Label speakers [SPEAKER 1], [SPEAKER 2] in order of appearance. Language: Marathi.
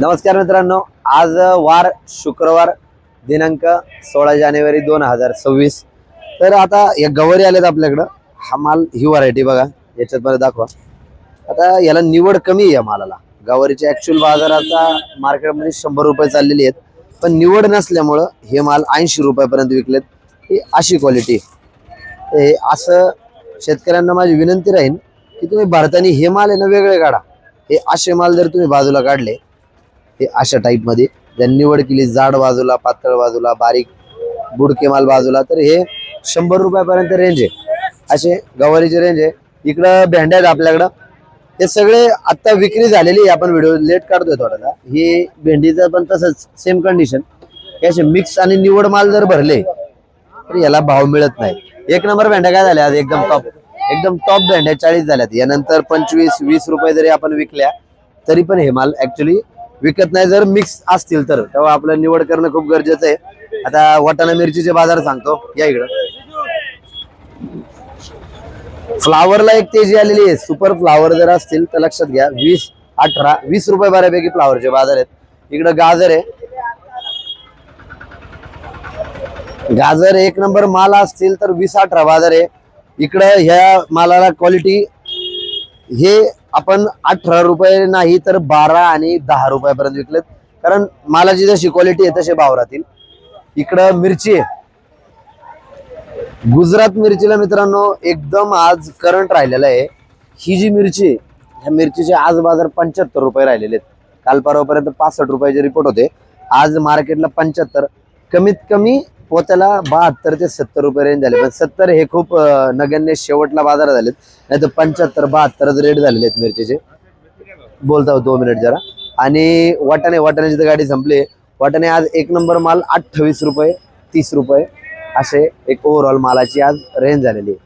[SPEAKER 1] नमस्कार मित्रांनो, आज वार शुक्रवार दिनांक 16 जानेवारी 2026। तर आता या गवारी आल्यात आपल्याकडं। हा माल ही व्हरायटी बघा, याच्यात मला दाखवा। आता याला निवड कमी आहे या मालाला। गवारीचे ऍक्च्युअल बाजाराचा मार्केटमध्ये 100 रुपये चाललेली आहेत, पण निवड नसल्यामुळं हे माल 80 रुपयापर्यंत विकलेत। ही अशी क्वालिटी हे असं शेतकऱ्यांना माझी विनंती राहील की तुम्ही भारताने हे माल आहे ना वेगळे काढा। हे असे माल जर तुम्ही बाजूला काढले, हे अशा टाइप मध्ये जर निवड केली, जाड बाजूला, पातळ बाजूला, बारीक बुडके माल बाजूला, तर हे 100 रुपयापर्यंत रेंज आहे। असे गवारीचे रेंज आहे। इकडं भेंड्या आहेत आपल्याकडं, हे सगळे आता विक्री झालेली आहे। आपण व्हिडिओ लेट काढतोय थोडासा। ही भेंडीचं पण तसंच सेम कंडिशन। असे मिक्स आणि निवड माल जर भरले तर याला भाव मिळत नाही। एक नंबर भेंड्या काय झाल्या आज, एकदम टॉप भेंड्या 40 झाल्यात। यानंतर 25-20 रुपये जरी आपण विकल्या तरी पण हे माल ऍक्च्युली विकत नाही, जर मिक्स असतील तर। तेव्हा आपलं निवड करणं खूप गरजेचं आहे। आता वाटाणा मिरचीचे बाजार सांगतो, या इकडं। फ्लावरला एक तेजी आलेली आहे। सुपर फ्लावर जर असतील तर लक्षात घ्या, 20-18-20 रुपये बऱ्यापैकी फ्लावरचे बाजार आहेत। इकडं गाजर आहे, गाजर एक नंबर माल असतील तर 20-18 बाजार आहे। इकडं ह्या मालाला क्वालिटी हे आपण 18 रुपये नाही तर 12 आणि 10 रुपयापर्यंत विकलेत, कारण मालाची जशी क्वालिटी आहे तसे भाव राहतील। इकडं मिरची आहे, गुजरात मिरचीला मित्रांनो एकदम आज करंट राहिलेला आहे। ही जी मिरची आहे, ह्या मिरचीचे आज बाजार 75 रुपये राहिलेले आहेत। काल परवापर्यंत 65 रुपयाचे रिपोर्ट होते, आज मार्केटला 75, कमीत कमी पोत्याला 72 ते 70 रुपये रेंज झाले। पण 70 हे खूप नगण्य शेवटला बाजार झालेत, नाही तर 75-72 रेट झालेले आहेत मिरचीचे। बोलता 2 मिनिट जरा। आणि वाटाण्याची तर गाडी संपली। वाटाणे आज एक नंबर माल 28 रुपये 30 रुपये असे एक ओव्हरऑल मालाची आज रेंज झालेली आहे।